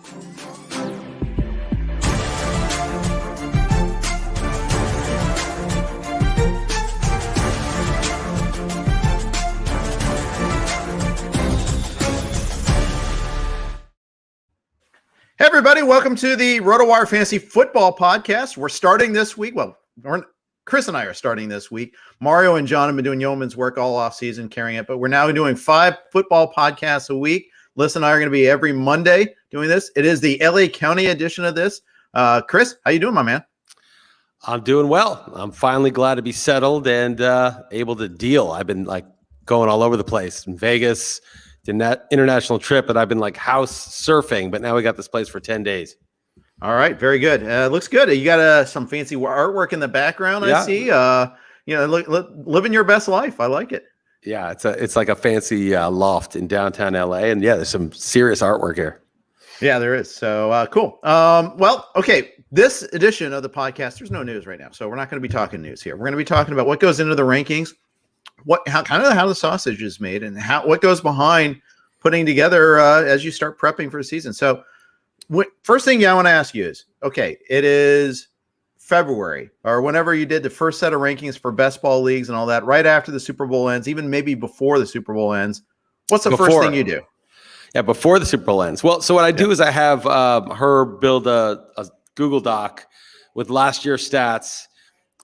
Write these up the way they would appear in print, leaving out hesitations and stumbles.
Hey everybody, welcome to the RotoWire Fantasy Football Podcast. We're starting this week. Well, Chris and I are starting this week. Mario and John have been doing yeoman's work all off season carrying it, but we're now doing 5 football podcasts a week. Liss and I are going to be every Monday doing this. It is the LA County edition of this. Chris, how you doing, my man? I'm doing well. I'm finally glad to be settled and able to deal. I've been going all over the place in Vegas, did that international trip, and I've been house surfing, but now we got this place for 10 days. All right. Very good. Looks good. You got some fancy artwork in the background. Yeah. I see, living your best life. I like it. Yeah. It's like a fancy loft in downtown LA. And yeah, there's some serious artwork here. Yeah, there is. So cool. Well, okay. This edition of the podcast, there's no news right now. So we're not going to be talking news here. We're going to be talking about what goes into the rankings, how the sausage is made, and what goes behind putting together as you start prepping for the season. So first thing I want to ask you is, okay, it is February or whenever you did the first set of rankings for best ball leagues and all that, right after the Super Bowl ends, even maybe before the Super Bowl ends. What's the first thing you do? Yeah, before the Super Bowl ends. Well, so what I do is I have her build a Google Doc with last year's stats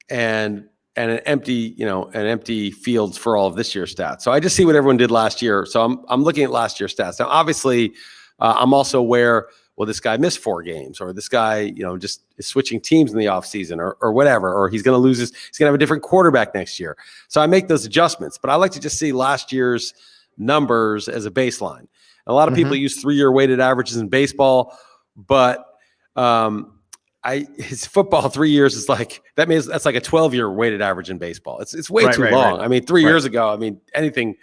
and an empty fields for all of this year's stats. So I just see what everyone did last year. So I'm looking at last year's stats. Now, obviously, I'm also aware, well, this guy missed 4 games, or this guy, just is switching teams in the offseason or whatever, or he's going to lose he's going to have a different quarterback next year. So I make those adjustments, but I like to just see last year's numbers as a baseline. And a lot of people use 3-year weighted averages in baseball, but his football 3 years is that means that's like a 12-year weighted average in baseball. It's way too long. Right. I mean, 3 years ago, anything,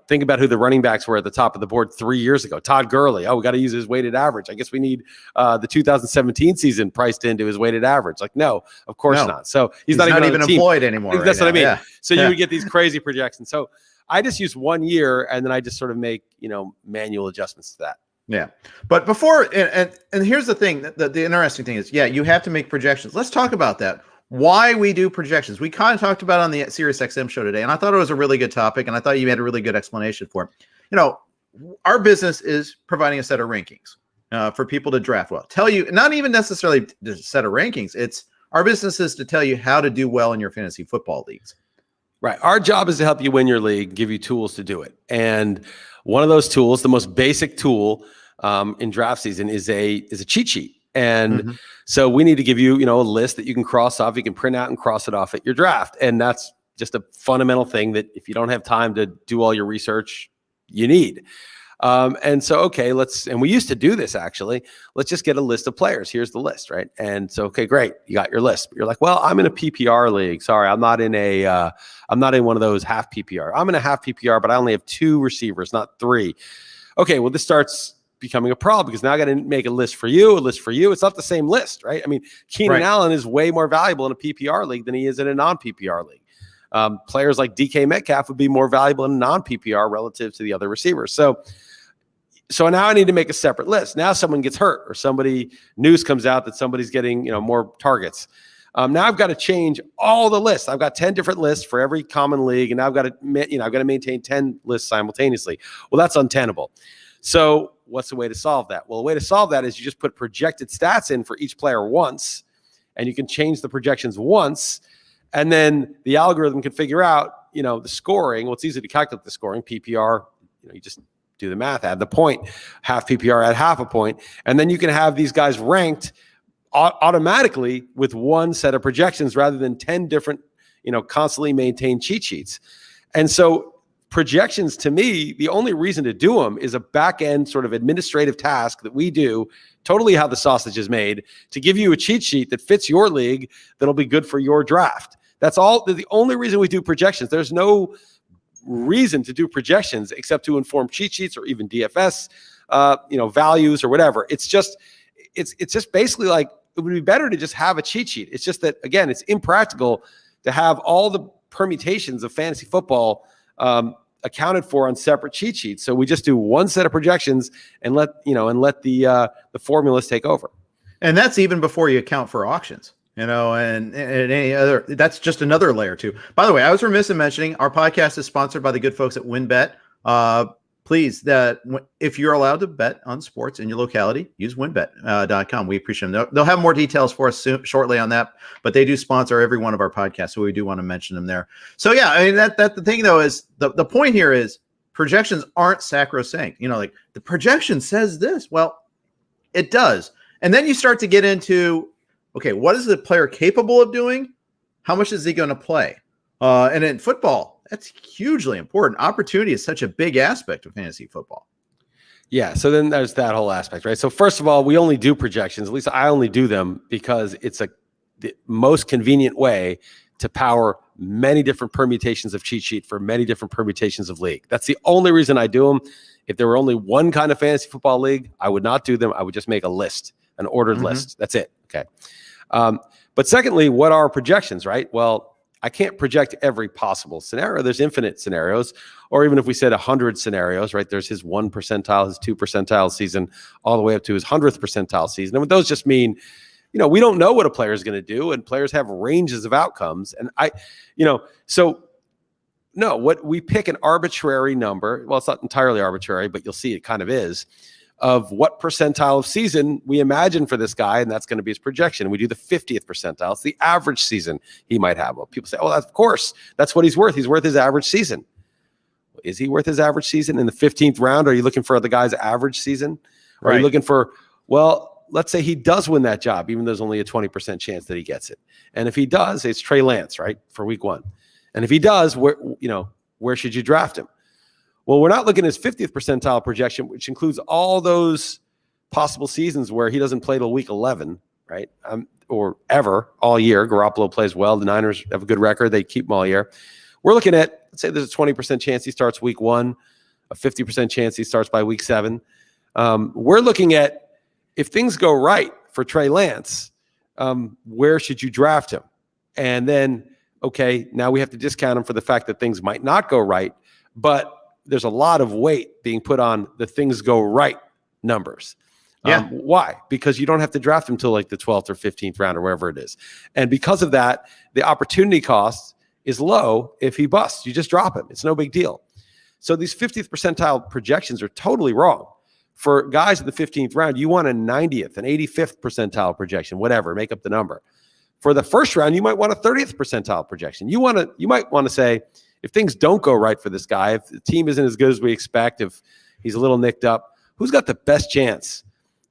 think about who the running backs were at the top of the board 3 years ago. Todd Gurley. Oh, we got to use his weighted average. I guess we need the 2017 season priced into his weighted average. No, of course not. So he's not even employed anymore. That's what I mean. Yeah. So you would get these crazy projections. So I just use 1 year, and then I just sort of make, manual adjustments to that. Yeah. But before, and here's the thing, the interesting thing is, you have to make projections. Let's talk about that. Why we do projections. We kind of talked about it on the SiriusXM show today, and I thought it was a really good topic, and I thought you had a really good explanation for it. Our business is providing a set of rankings for people to draft well. Tell you, not even necessarily a set of rankings. It's our business is to tell you how to do well in your fantasy football leagues. Right. Our job is to help you win your league, give you tools to do it. And one of those tools, the most basic tool in draft season is a cheat sheet. And so we need to give you, a list that you can cross off. You can print out and cross it off at your draft. And that's just a fundamental thing that if you don't have time to do all your research, you need. And so, okay, and we used to do this actually. Let's just get a list of players. Here's the list, right? And so, okay, great. You got your list. But you're like, well, I'm in a PPR league. Sorry, I'm not in one of those half PPR. I'm in a half PPR, but I only have 2 receivers, not 3. Okay, well, this starts becoming a problem because now I got to make a list for you, a list for you. It's not the same list, right? Keenan Allen is way more valuable in a PPR league than he is in a non-PPR league. Players like DK Metcalf would be more valuable in a non-PPR relative to the other receivers. So now I need to make a separate list. Now someone gets hurt or news comes out that somebody's getting, more targets. Now I've got to change all the lists. I've got 10 different lists for every common league, and I've got to maintain 10 lists simultaneously. Well, that's untenable. So what's the way to solve that? Well, the way to solve that is you just put projected stats in for each player once, and you can change the projections once, and then the algorithm can figure out, the scoring. Well, it's easy to calculate the scoring. PPR, you just do the math, add the point, half PPR, add half a point, and then you can have these guys ranked automatically with one set of projections rather than 10 different, constantly maintained cheat sheets. And so projections, to me, the only reason to do them is a back-end sort of administrative task that we do, totally how the sausage is made, to give you a cheat sheet that fits your league that'll be good for your draft. That's all. The only reason we do projections. There's no reason to do projections except to inform cheat sheets or even DFS, values or whatever. It's just basically it would be better to just have a cheat sheet. It's just that, again, it's impractical to have all the permutations of fantasy football accounted for on separate cheat sheets. So we just do one set of projections and let the formulas take over. And that's even before you account for auctions, and any other. That's just another layer too. By the way, I was remiss in mentioning our podcast is sponsored by the good folks at WinBet. Please, if you're allowed to bet on sports in your locality, use winbet.com. We appreciate them. They'll have more details for us shortly on that, but they do sponsor every one of our podcasts, so we do want to mention them there. So yeah, I mean that the thing though is the point here is projections aren't sacrosanct. Like the projection says this. Well, it does. And then you start to get into, okay, what is the player capable of doing? How much is he going to play? And in football, that's hugely important. Opportunity is such a big aspect of fantasy football. Yeah. So then there's that whole aspect, right? So first of all, we only do projections. At least I only do them because it's the most convenient way to power many different permutations of cheat sheet for many different permutations of league. That's the only reason I do them. If there were only one kind of fantasy football league, I would not do them. I would just make a list, an ordered list. That's it. Okay. But secondly, what are projections, right? Well, I can't project every possible scenario. There's infinite scenarios, or even if we said 100 scenarios, right? There's his 1 percentile, his 2 percentile season, all the way up to his 100th percentile season. And those just mean, we don't know what a player is going to do, and players have ranges of outcomes. And what we pick an arbitrary number. Well, it's not entirely arbitrary, but you'll see it kind of is. Of what percentile of season we imagine for this guy, and that's going to be his projection. We do the 50th percentile. It's the average season he might have. Well, people say, of course, that's what he's worth. He's worth his average season. Is he worth his average season in the 15th round? Are you looking for the guy's average season? Or are you looking for, let's say he does win that job, even though there's only a 20% chance that he gets it. And if he does, it's Trey Lance, right, for week 1. And if he does, where should you draft him? Well, we're not looking at his 50th percentile projection, which includes all those possible seasons where he doesn't play till week 11, right? Or ever, all year. Garoppolo plays well. The Niners have a good record. They keep him all year. We're looking at, let's say there's a 20% chance he starts week 1, a 50% chance he starts by week 7. We're looking at, if things go right for Trey Lance, where should you draft him? And then, okay, now we have to discount him for the fact that things might not go right, but there's a lot of weight being put on the things go right numbers. Why? Because you don't have to draft him till like the 12th or 15th round or wherever it is. And because of that, the opportunity cost is low if he busts. You just drop him. It's no big deal. So these 50th percentile projections are totally wrong. For guys in the 15th round, you want a 90th, an 85th percentile projection, whatever, make up the number. For the first round, you might want a 30th percentile projection. You might want to say, if things don't go right for this guy, if the team isn't as good as we expect, if he's a little nicked up, who's got the best chance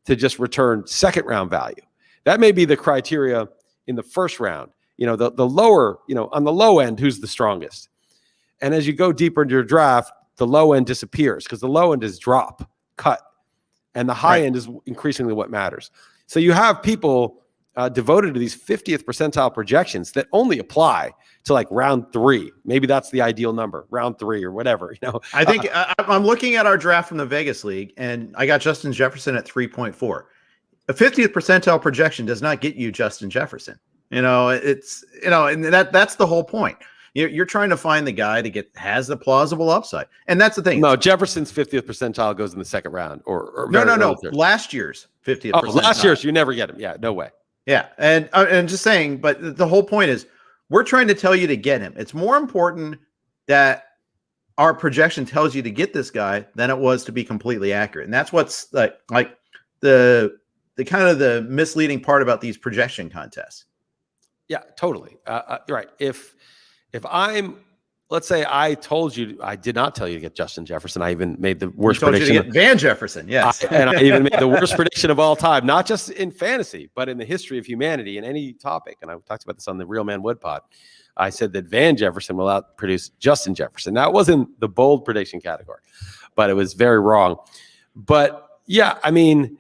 to just return second round value? That may be the criteria in the first round. The lower, on the low end, who's the strongest? And as you go deeper into your draft, the low end disappears because the low end is drop, cut, and the high end is increasingly what matters. So you have people devoted to these 50th percentile projections that only apply to like round 3. Maybe that's the ideal number, round 3 or whatever. I think I'm looking at our draft from the Vegas League, and I got Justin Jefferson at 3.4. A 50th percentile projection does not get you Justin Jefferson. And that's the whole point. You're trying to find the guy that has the plausible upside, and that's the thing. No, Jefferson's 50th percentile goes in the second round, or no. Last year's 50th. Oh, last year's you never get him. Yeah, no way. Yeah, and just saying, but the whole point is we're trying to tell you to get him. It's more important that our projection tells you to get this guy than it was to be completely accurate, and that's what's like the kind of the misleading part about these projection contests. Yeah, totally. Right. If I'm, let's say I told you, I did not tell you to get Justin Jefferson. I even made the worst prediction. You to get Van Jefferson, yes. And I even made the worst prediction of all time, not just in fantasy, but in the history of humanity in any topic. And I talked about this on the Real Man Wood Pod. I said that Van Jefferson will outproduce Justin Jefferson. Now, it wasn't the bold prediction category, but it was very wrong. But yeah, I mean,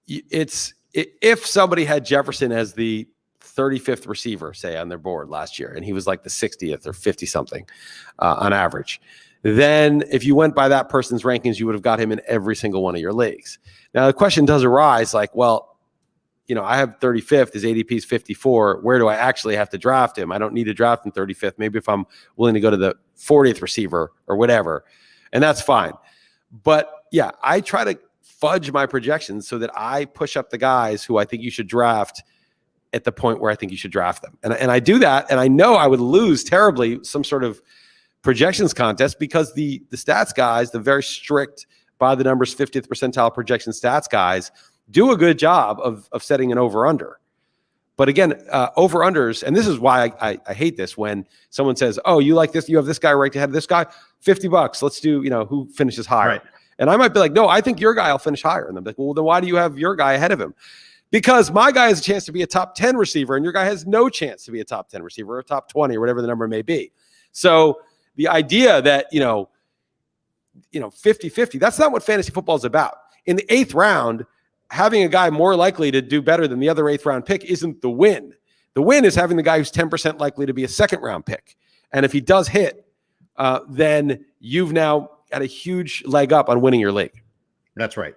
if somebody had Jefferson as the 35th receiver, say, on their board last year, and he was like the 60th or 50 something on average, then if you went by that person's rankings, you would have got him in every single one of your leagues. Now, the question does arise, like, well, I have 35th, his ADP is 54. Where do I actually have to draft him? I don't need to draft him 35th. Maybe if I'm willing to go to the 40th receiver or whatever, and that's fine. But yeah, I try to fudge my projections so that I push up the guys who I think you should draft at the point where I think you should draft them. And I do that, and I know I would lose terribly some sort of projections contest because the stats guys, the very strict by the numbers 50th percentile projection stats guys, do a good job of setting an over-under. But again, over-unders, and this is why I hate this when someone says, oh, you like this, you have this guy ranked ahead of this guy, $50, let's do, who finishes higher. Right. And I might be like, no, I think your guy will finish higher. And I'm like, well, then why do you have your guy ahead of him? Because my guy has a chance to be a top 10 receiver, and your guy has no chance to be a top 10 receiver or top 20 or whatever the number may be. So the idea that, 50-50, that's not what fantasy football is about. In the 8th round, having a guy more likely to do better than the other 8th round pick isn't the win. The win is having the guy who's 10% likely to be a 2nd round pick. And if he does hit, then you've now got a huge leg up on winning your league. That's right.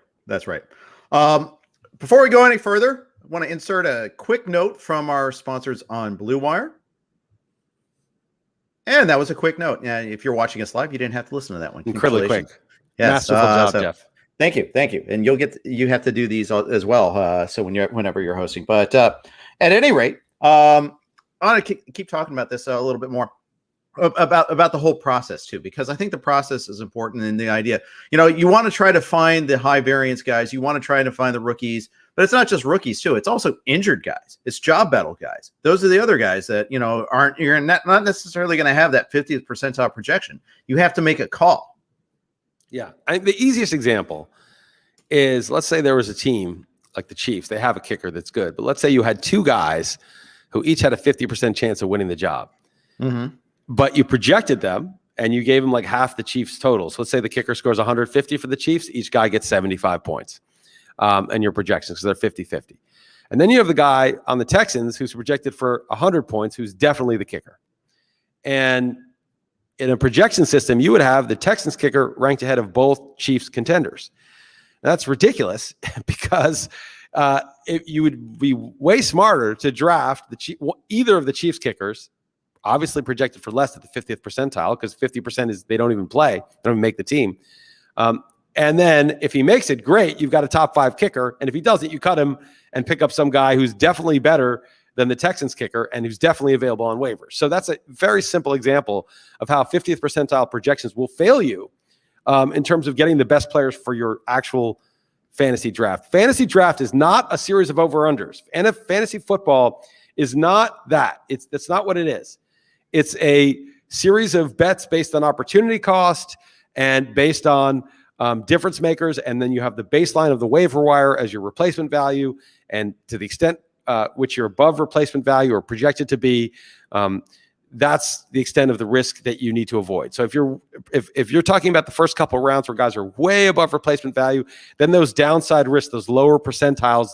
Before we go any further, I want to insert a quick note from our sponsors on Blue Wire. And that was a quick note. Yeah, if you're watching us live, you didn't have to listen to that one. Incredibly quick. Yes. Masterful job, Jeff. Thank you. And you have to do these as well. So whenever you're hosting, but at any rate, I want to keep talking about this a little bit more about the whole process too, because I think the process is important in the idea, you want to try to find the high variance guys. You want to try to find the rookies, but it's not just rookies too. It's also injured guys. It's job battle guys. Those are the other guys that, you're not necessarily going to have that 50th percentile projection. You have to make a call. Yeah. The easiest example is, let's say there was a team like the Chiefs. They have a kicker that's good, but let's say you had 2 guys who each had a 50% chance of winning the job. Mm-hmm. But you projected them and you gave them like half the Chiefs total. So let's say the kicker scores 150 for the Chiefs. Each guy gets 75 points. And your projections, because they're 50-50. And then you have the guy on the Texans who's projected for 100 points, who's definitely the kicker. And in a projection system, you would have the Texans kicker ranked ahead of both Chiefs contenders. Now, that's ridiculous because you would be way smarter to draft either of the Chiefs kickers, obviously projected for less at the 50th percentile, because 50% is they don't even play, they don't even make the team. And then if he makes it, great, you've got a top 5 kicker. And if he doesn't, you cut him and pick up some guy who's definitely better than the Texans kicker and who's definitely available on waivers. So that's a very simple example of how 50th percentile projections will fail you in terms of getting the best players for your actual fantasy draft. Fantasy draft is not a series of over-unders. And if fantasy football is not that. That's not what it is. It's a series of bets based on opportunity cost and based on difference makers, and then you have the baseline of the waiver wire as your replacement value, and to the extent which you're above replacement value or projected to be, that's the extent of the risk that you need to avoid. So if you're talking about the first couple of rounds where guys are way above replacement value, then those downside risks, those lower percentiles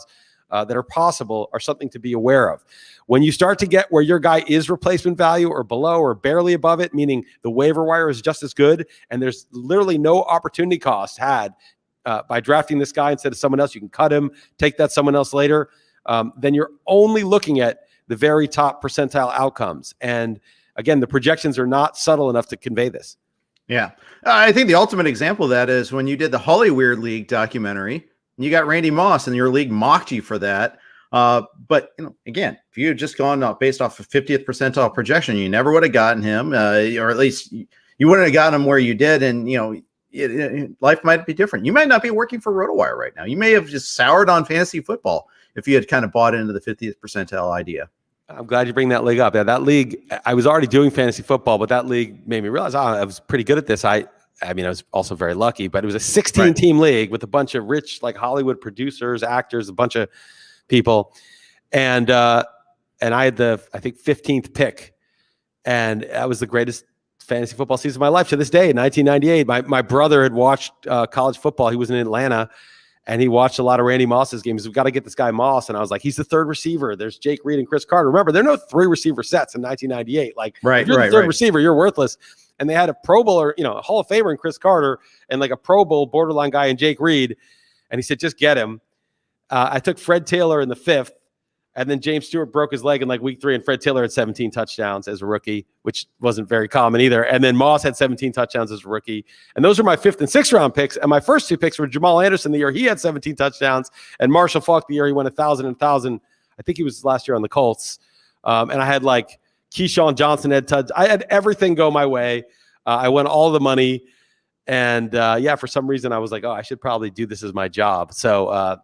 that are possible, are something to be aware of. When you start to get where your guy is replacement value or below or barely above it, meaning the waiver wire is just as good and there's literally no opportunity cost had by drafting this guy instead of someone else, you can cut him, take that someone else later, then you're only looking at the very top percentile outcomes. And again, the projections are not subtle enough to convey this. Yeah. I think the ultimate example of that is when you did the Hollyweird League documentary, you got Randy Moss and your league mocked you for that. But again, if you had just gone based off of 50th percentile projection, you never would have gotten him, or at least you wouldn't have gotten him where you did. And life might be different. You might not be working for RotoWire right now. You may have just soured on fantasy football if you had kind of bought into the 50th percentile idea. I'm glad you bring that league up. Yeah, that league, I was already doing fantasy football, but that league made me realize I was pretty good at this. I was also very lucky, but it was a 16-team league with a bunch of rich, like Hollywood producers, actors, a bunch of people. And I had the 15th pick. And that was the greatest fantasy football season of my life to this day. In 1998, my brother had watched college football. He was in Atlanta, and he watched a lot of Randy Moss's games. We've got to get this guy Moss. And I was like, he's the 3rd receiver. There's Jake Reed and Chris Carter. Remember, there are no 3 receiver sets in 1998. Like, if you're the 3rd receiver, you're worthless. And they had a Pro Bowler, a Hall of Famer in Chris Carter, and like a Pro Bowl borderline guy in Jake Reed. And he said, just get him. I took Fred Taylor in the 5th, and then James Stewart broke his leg in like week 3, and Fred Taylor had 17 touchdowns as a rookie, which wasn't very common either. And then Moss had 17 touchdowns as a rookie. And those are my 5th and 6th round picks. And my first 2 picks were Jamal Anderson the year he had 17 touchdowns, and Marshall Faulk the year he went 1,000 and 1,000. I think he was last year on the Colts. And I had like Keyshawn Johnson had I had everything go my way. I won all the money. And for some reason I was like, oh, I should probably do this as my job. So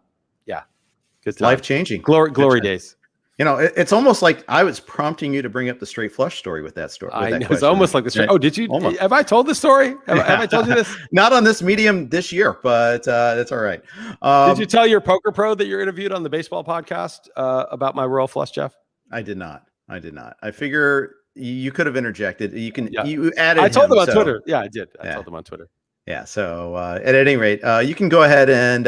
good time. Life-changing. Glory days. You know, it's almost like I was prompting you to bring up the straight flush story with that story. I know, it's almost like the story. Oh, did you? Almost. Have I told this story? Have I told you this? Not on this medium this year, but that's all right. Did you tell your poker pro that you're interviewed on the baseball podcast about my royal flush, Jeff? I did not. I figure you could have interjected. You can. Yeah. You added. I told them on Twitter. Yeah, I did. I told them on Twitter. Yeah. So at any rate, you can go ahead and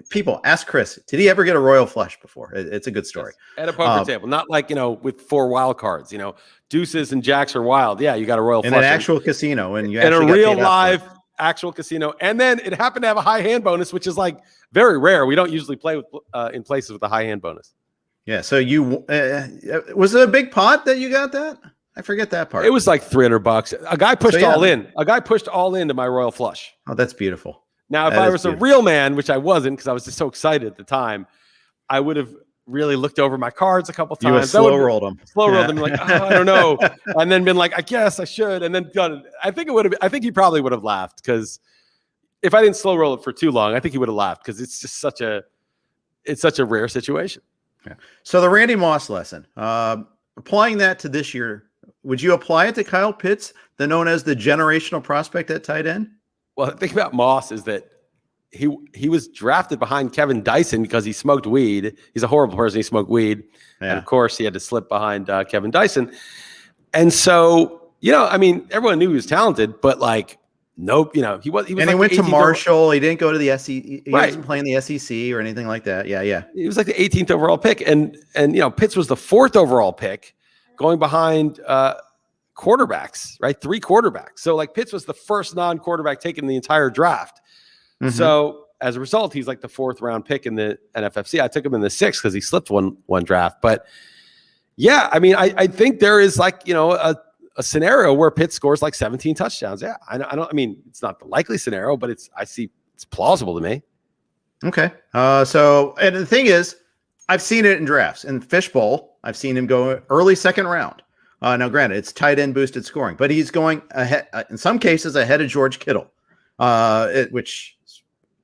people ask Chris, did he ever get a royal flush before? It's a good story. Yes. At a poker table, not like, with 4 wild cards, deuces and jacks are wild. Yeah. You got a royal flush. In an actual casino. And you in a real live actual casino. And then it happened to have a high hand bonus, which is like very rare. We don't usually play with in places with a high hand bonus. Yeah. So you, was it a big pot that you got that? I forget that part. It was like $300. A guy pushed all in. A guy pushed all into my royal flush. Oh, that's beautiful. Now, if I was a real man, which I wasn't because I was just so excited at the time, I would have really looked over my cards a couple times. You would slow rolled them. Rolled them, like, oh, I don't know. And then been like, I guess I should. And then done it. I think he probably would have laughed because if I didn't slow roll it for too long, I think he would have laughed because it's just such a rare situation. Yeah. So the Randy Moss lesson, applying that to this year, would you apply it to Kyle Pitts, known as the generational prospect at tight end? Well, the thing about Moss is that he was drafted behind Kevin Dyson because he smoked weed. He's a horrible person. He smoked weed. Yeah. And of course he had to slip behind Kevin Dyson. And so, everyone knew he was talented, but like, nope, he was. And he went to Marshall. He didn't go to the SEC. He wasn't playing the SEC or anything like that. Yeah. He was like the 18th overall pick. And Pitts was the 4th overall pick, going behind quarterbacks, right? 3 quarterbacks. So like Pitts was the first non-quarterback taken in the entire draft. Mm-hmm. So as a result, he's like the 4th round pick in the NFFC. I took him in the 6th because he slipped one draft. But yeah, I think there is like, a scenario where Pitts scores like 17 touchdowns. Yeah. It's not the likely scenario, but it's plausible to me. Okay. So, and the thing is, I've seen it in drafts. In Fishbowl, I've seen him go early 2nd round. Now, granted, it's tight end boosted scoring, but he's going ahead, in some cases, ahead of George Kittle, which is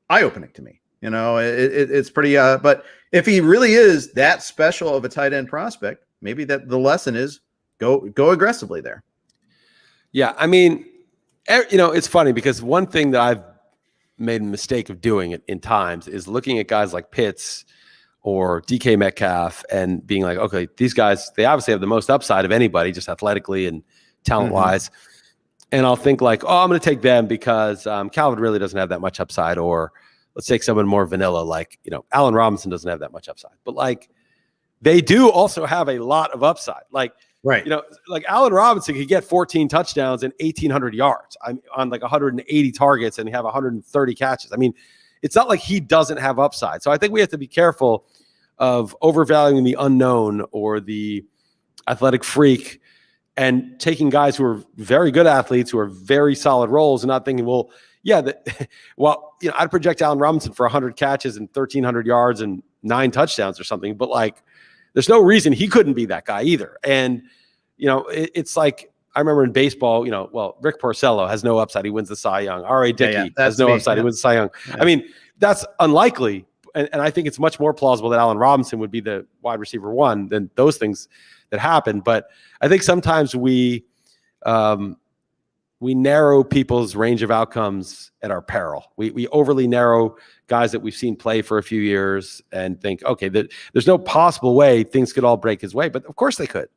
eye-opening to me. It's pretty, but if he really is that special of a tight end prospect, maybe that the lesson is go aggressively there. Yeah. It's funny because one thing that I've made a mistake of doing it in times is looking at guys like Pitts or DK Metcalf and being like, okay, these guys, they obviously have the most upside of anybody, just athletically and talent-wise. Mm-hmm. And I'll think like, oh, I'm going to take them because Calvin really doesn't have that much upside. Or let's take someone more vanilla, like, Allen Robinson doesn't have that much upside. But like, they do also have a lot of upside. Like, right. Like Allen Robinson could get 14 touchdowns and 1,800 yards on like 180 targets and have 130 catches. It's not like he doesn't have upside. So I think we have to be careful of overvaluing the unknown or the athletic freak and taking guys who are very good athletes who are very solid roles and not thinking, well, yeah, I'd project Allen Robinson for 100 catches and 1,300 yards and 9 touchdowns or something. But like, there's no reason he couldn't be that guy either. And, it's like, I remember in baseball, Rick Porcello has no upside. He wins the Cy Young. R.A. Dickey has no upside. He wins the Cy Young. Yeah. That's unlikely. And I think it's much more plausible that Allen Robinson would be the wide receiver 1 than those things that happen. But I think sometimes we narrow people's range of outcomes at our peril. We overly narrow guys that we've seen play for a few years and think, okay, there's no possible way things could all break his way. But of course they could.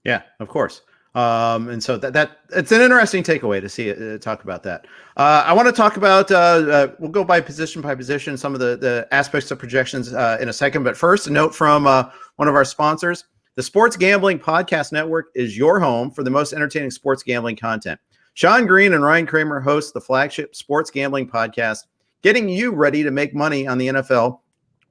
Yeah, of course. And so that it's an interesting takeaway to see talk about that. I want to talk about we'll go by position, some of the aspects of projections in a second. But first, a note from one of our sponsors. The Sports Gambling Podcast Network is your home for the most entertaining sports gambling content. Sean Green and Ryan Kramer host the flagship sports gambling podcast, getting you ready to make money on the NFL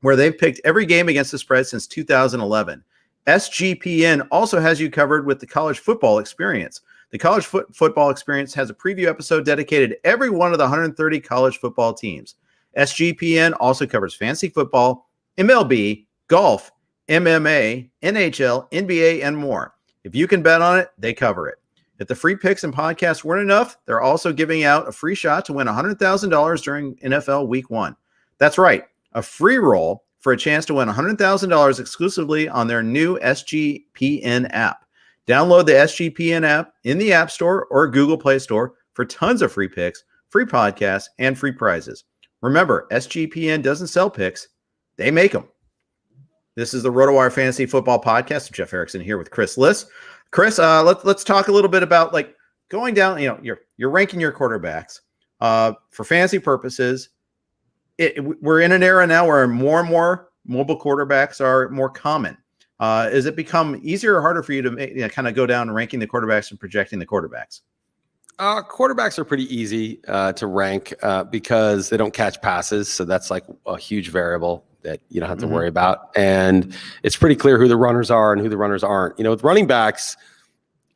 where they've picked every game against the spread since 2011. SGPN also has you covered with the college football experience. The college football experience has a preview episode dedicated to every one of the 130 college football teams. SGPN also covers fantasy football, MLB, golf, MMA, NHL, NBA, and more. If you can bet on it, they cover it. If the free picks and podcasts weren't enough, they're also giving out a free shot to win $100,000 during NFL Week 1. That's right, a free roll for a chance to win $100,000 exclusively on their new SGPN app. Download the SGPN app in the App Store or Google Play Store for tons of free picks, free podcasts, and free prizes. Remember, SGPN doesn't sell picks, they make them. This is the RotoWire Fantasy Football Podcast. I'm Jeff Erickson here with Chris Liss. Chris, let's talk a little bit about like going down. You're ranking your quarterbacks for fantasy purposes. We're in an era now where more and more mobile quarterbacks are more common. Has it become easier or harder for you to kind of go down ranking the quarterbacks and projecting the quarterbacks? Quarterbacks are pretty easy to rank because they don't catch passes. So that's like a huge variable that you don't have to worry about. And it's pretty clear who the runners are and who the runners aren't. With running backs,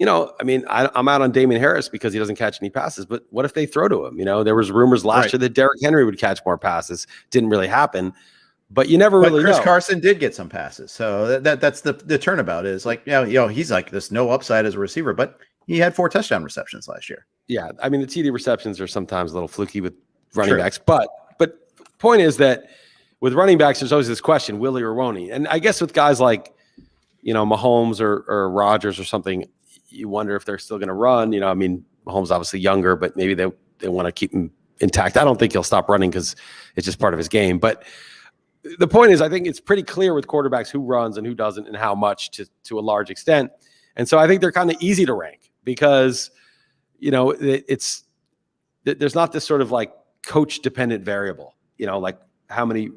I'm out on Damian Harris because he doesn't catch any passes. But what if they throw to him? There was rumors last year that Derrick Henry would catch more passes. Didn't really happen. But you never really Chris know. Carson did get some passes. So that's the turnabout is like, he's like this no upside as a receiver, but he had 4 touchdown receptions last year. Yeah. I mean, the TD receptions are sometimes a little fluky with running backs, but point is that with running backs, there's always this question, will he or won't he? And I guess with guys like, Mahomes or Rodgers or something, you wonder if they're still going to run. Mahomes obviously younger, but maybe they want to keep him intact. I don't think he'll stop running because it's just part of his game. But the point is, I think it's pretty clear with quarterbacks who runs and who doesn't and how much to a large extent. And so I think they're kind of easy to rank because, there's not this sort of like coach dependent variable, like how many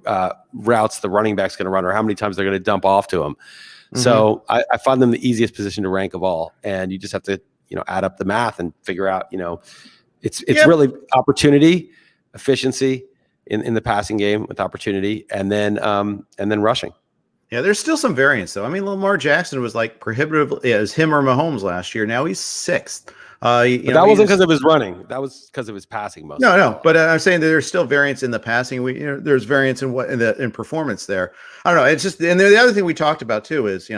routes the running back's going to run or how many times they're going to dump off to him. So I find them the easiest position to rank of all. And you just have to, add up the math and figure out, it's really opportunity, efficiency in the passing game with opportunity and then rushing. Yeah, there's still some variance though. I mean, Lamar Jackson was like prohibitively as him or Mahomes last year. Now he's 6th. That wasn't because of his running. That was because of his passing. No. But I'm saying that there's still variance in the passing. There's variance in performance there. I don't know. It's just, and the other thing we talked about too is,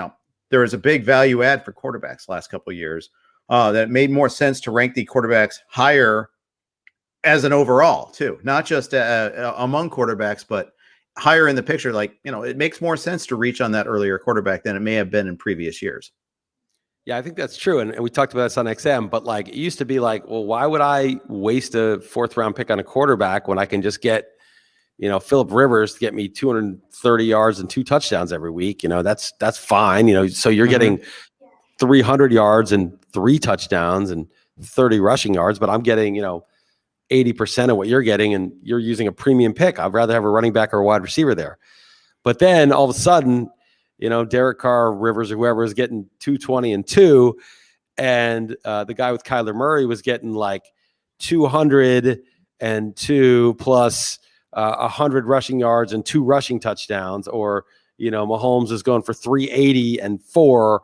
there was a big value add for quarterbacks last couple of years that made more sense to rank the quarterbacks higher as an overall too, not just among quarterbacks, but higher in the picture. Like, it makes more sense to reach on that earlier quarterback than it may have been in previous years. Yeah, I think that's true. And we talked about this on XM, but like it used to be like, well, why would I waste a 4th round pick on a quarterback when I can just get, Phillip Rivers to get me 230 yards and 2 touchdowns every week? That's fine. So you're getting 300 yards and 3 touchdowns and 30 rushing yards, but I'm getting, 80% of what you're getting and you're using a premium pick. I'd rather have a running back or a wide receiver there. But then all of a sudden, Derek Carr, Rivers, or whoever is getting 220 and 2. And the guy with Kyler Murray was getting like 202 plus 100 rushing yards and 2 rushing touchdowns. Or, Mahomes is going for 380 and 4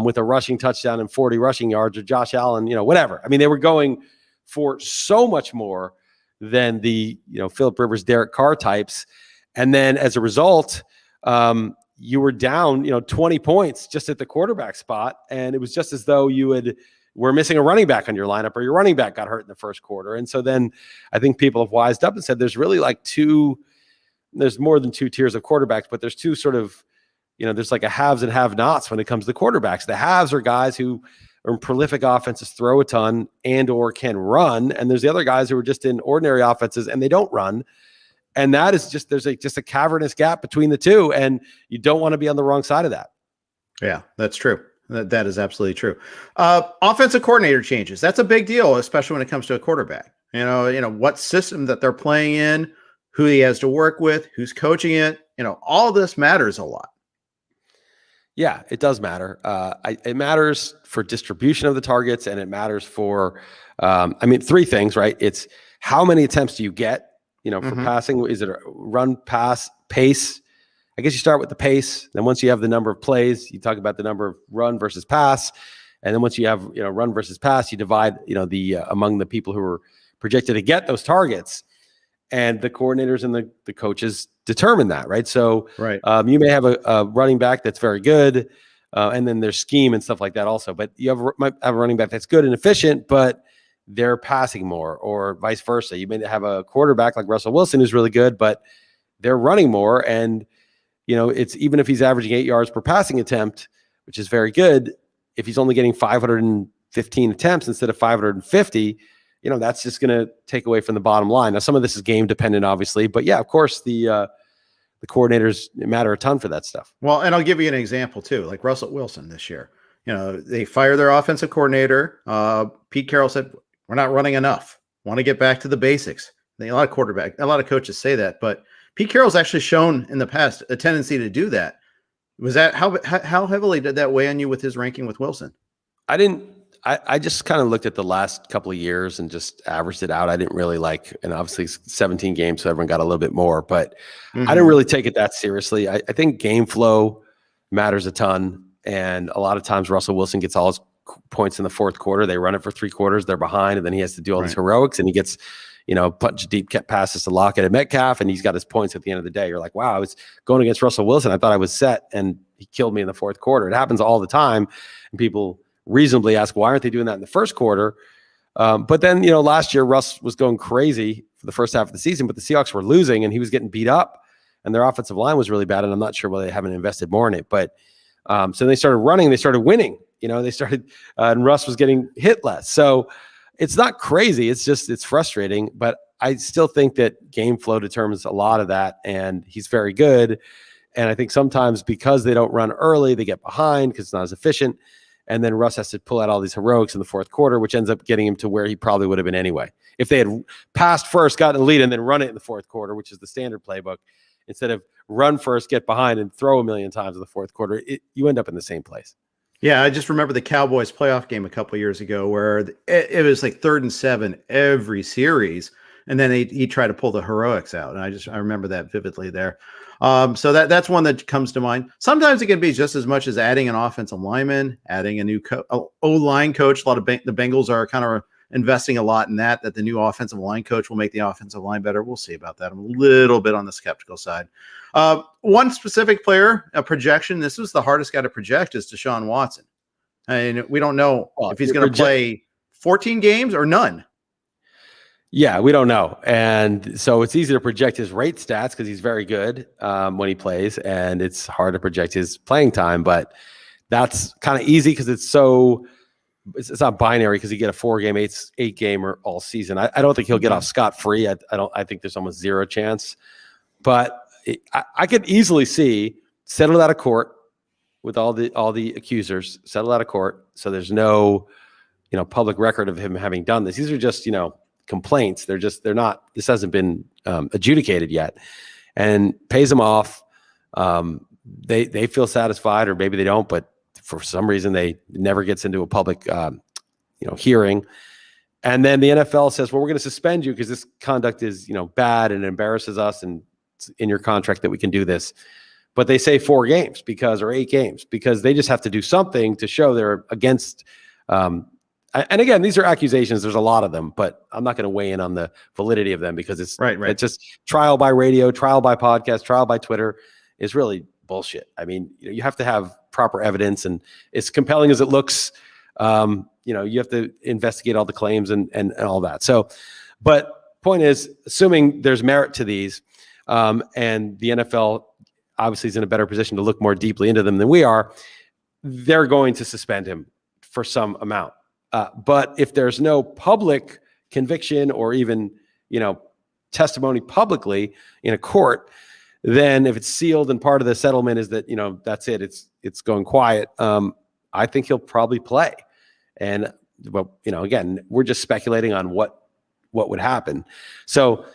with a rushing touchdown and 40 rushing yards, or Josh Allen, whatever. I mean, they were going for so much more than the, Phillip Rivers, Derek Carr types. And then as a result, you were down, 20 points just at the quarterback spot. And it was just as though you were missing a running back on your lineup or your running back got hurt in the first quarter. And so then I think people have wised up and said, there's really like there's more than 2 tiers of quarterbacks, but there's 2 sort of, there's like a haves and have nots when it comes to quarterbacks. The haves are guys who are in prolific offenses, throw a ton and, or can run. And there's the other guys who are just in ordinary offenses and they don't run. And that is just, there's just a cavernous gap between the 2, and you don't want to be on the wrong side of that. Yeah, that's true. That is absolutely true. Offensive coordinator changes. That's a big deal, especially when it comes to a quarterback. What system that they're playing in, who he has to work with, who's coaching it. All this matters a lot. Yeah, it does matter. It matters for distribution of the targets, and it matters for, 3 things, right? It's how many attempts do you get? For passing, is it a run, pass, pace, I guess you start with the pace. Then once you have the number of plays, you talk about the number of run versus pass. And then once you have, run versus pass, you divide, the among the people who are projected to get those targets. And the coordinators and the coaches determine that, right? So right. You may have a running back that's very good, and then there's scheme and stuff like that also. But you might have a running back that's good and efficient, but they're passing more, or vice versa. You may have a quarterback like Russell Wilson who's really good, but they're running more. And, it's even if he's averaging 8 yards per passing attempt, which is very good, if he's only getting 515 attempts instead of 550, that's just going to take away from the bottom line. Now, some of this is game dependent, obviously, but yeah, of course, the coordinators matter a ton for that stuff. Well, and I'll give you an example too, like Russell Wilson this year. They fire their offensive coordinator. Pete Carroll said, "We're not running enough. Want to get back to the basics." A lot of coaches say that, but Pete Carroll's actually shown in the past a tendency to do that. Was that how heavily did that weigh on you with his ranking with Wilson? I just kind of looked at the last couple of years and just averaged it out. I didn't really and obviously 17 games, so everyone got a little bit more, but I didn't really take it that seriously. I think game flow matters a ton. And a lot of times Russell Wilson gets all his points in the fourth quarter. They run it for 3 quarters. They're behind, and then he has to do all these heroics, and he gets, a bunch of deep passes to Lockett and Metcalf, and he's got his points at the end of the day. You're like, wow, I was going against Russell Wilson. I thought I was set, and he killed me in the fourth quarter. It happens all the time, and people reasonably ask, why aren't they doing that in the first quarter? But then, last year, Russ was going crazy for the first half of the season, but the Seahawks were losing, and he was getting beat up, and their offensive line was really bad, and I'm not sure why they haven't invested more in it. But so they started running, they started winning. And Russ was getting hit less. So it's not crazy. It's frustrating, but I still think that game flow determines a lot of that. And he's very good. And I think sometimes because they don't run early, they get behind because it's not as efficient. And then Russ has to pull out all these heroics in the fourth quarter, which ends up getting him to where he probably would have been anyway. If they had passed first, gotten a lead, and then run it in the fourth quarter, which is the standard playbook, instead of run first, get behind, and throw a million times in the fourth quarter, you end up in the same place. Yeah, I just remember the Cowboys playoff game a couple of years ago where it was like 3rd and 7 every series, and then he tried to pull the heroics out, and I remember that vividly there. So that's one that comes to mind. Sometimes it can be just as much as adding an offensive lineman, adding a new O-line coach. A lot of the Bengals are kind of investing a lot in that the new offensive line coach will make the offensive line better. We'll see about that. I'm a little bit on the skeptical side. One specific player, a projection, this was the hardest guy to project, is Deshaun Watson. And we don't know if he's going to play 14 games or none. Yeah, we don't know. And so it's easy to project his rate stats because he's very good when he plays, and it's hard to project his playing time, but that's kind of easy because it's not binary because you get a 4-game, 8-gamer all season. I don't think he'll get off scot-free. I think there's almost zero chance, but I could easily see settled out of court with all the accusers, settled out of court. So there's no, public record of him having done this. These are just, complaints. They're not, this hasn't been adjudicated yet, and pays them off. They feel satisfied, or maybe they don't, but for some reason they never gets into a public, hearing. And then the NFL says, well, we're going to suspend you because this conduct is, bad and embarrasses us, and it's in your contract that we can do this. But they say 4 games or 8 games because they just have to do something to show they're against, and again, these are accusations. There's a lot of them, but I'm not going to weigh in on the validity of them because it's right. It's just trial by radio, trial by podcast, trial by Twitter is really bullshit. I mean, you have to have proper evidence, and as compelling as it looks, you have to investigate all the claims and all that. So, but point is, assuming there's merit to these, and the NFL obviously is in a better position to look more deeply into them than we are, they're going to suspend him for some amount. But if there's no public conviction or even, testimony publicly in a court, then if it's sealed and part of the settlement is that, that's it, it's going quiet, I think he'll probably play. And, again, we're just speculating on what would happen. So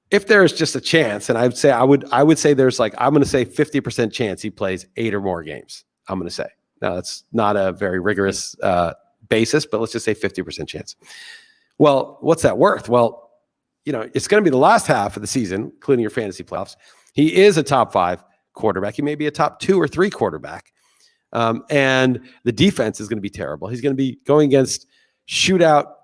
if there's just a chance, and I would say there's I'm going to say 50% chance he plays 8 or more games. I'm going to say. Now, that's not a very rigorous basis, but let's just say 50% chance. Well, what's that worth? Well, it's going to be the last half of the season, including your fantasy playoffs. He is a top 5 quarterback. He may be a top 2 or 3 quarterback. And the defense is going to be terrible. He's going to be going against shootout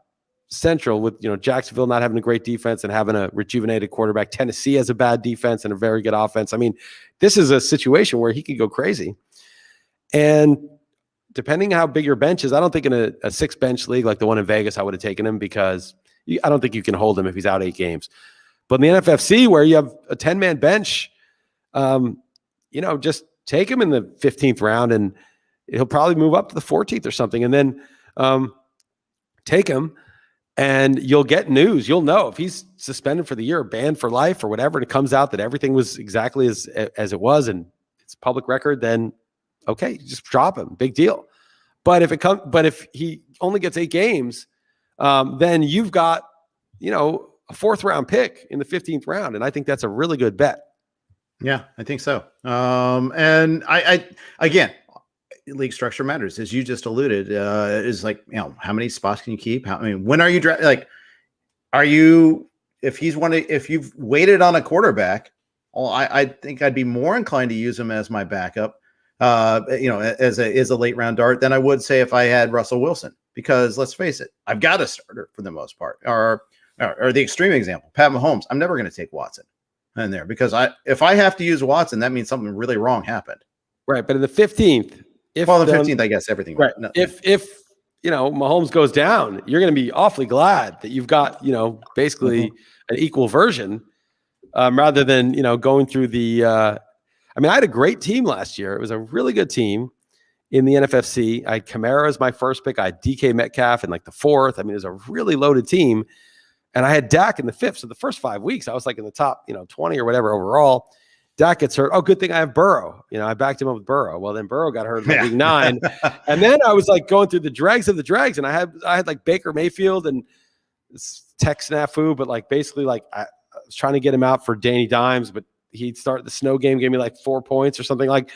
Central with, Jacksonville not having a great defense and having a rejuvenated quarterback. Tennessee has a bad defense and a very good offense. I mean, this is a situation where he could go crazy. And depending on how big your bench is, I don't think in a 6-bench league like the one in Vegas, I would have taken him because I don't think you can hold him if he's out 8 games. But in the NFFC, where you have a 10-man bench, just take him in the 15th round, and he'll probably move up to the 14th or something. And then take him, and you'll get news. You'll know if he's suspended for the year, or banned for life, or whatever, and it comes out that everything was exactly as it was, and it's public record, then okay, just drop him. Big deal. But if he only gets 8 games, then you've got, a 4th round pick in the 15th round. And I think that's a really good bet. Yeah, I think so. And I again, league structure matters, as you just alluded. Is like, how many spots can you keep? When are you if you've waited on a quarterback, I think I'd be more inclined to use him as my backup, as a late round dart than I would say if I had Russell Wilson, because let's face it, I've got a starter for the most part, or the extreme example, Pat Mahomes. I'm never going to take Watson in there because if I have to use Watson, that means something really wrong happened. Right. But in the 15th, the 15th, I guess everything. Right. No. If Mahomes goes down, you're going to be awfully glad that you've got, basically an equal version, rather than, going through the, I had a great team last year. It was a really good team in the NFFC. I had Kamara as my first pick. I had DK Metcalf in like the 4th. It was a really loaded team. And I had Dak in the 5th. So the first 5 weeks, I was like in the top, 20 or whatever overall. Dak gets hurt. Oh, good thing I have Burrow. I backed him up with Burrow. Well, then Burrow got hurt in week 9. And then I was like going through the dregs of the dregs. And I had like Baker Mayfield and tech snafu, but like basically like I was trying to get him out for Danny Dimes, but he'd start the snow game, gave me like 4 points or something. Like,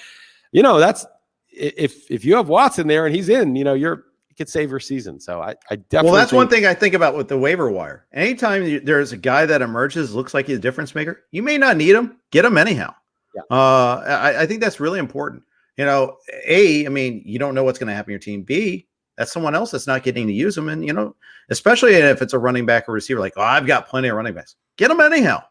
that's if you have Watson there and he's in, you could save your season. So I definitely. Well, that's one thing I think about with the waiver wire. Anytime there's a guy that emerges, looks like he's a difference maker, you may not need him. Get him anyhow. Yeah. I think that's really important. You don't know what's going to happen to your team. B, that's someone else that's not getting to use them. And, especially if it's a running back or receiver, like, I've got plenty of running backs. Get them anyhow.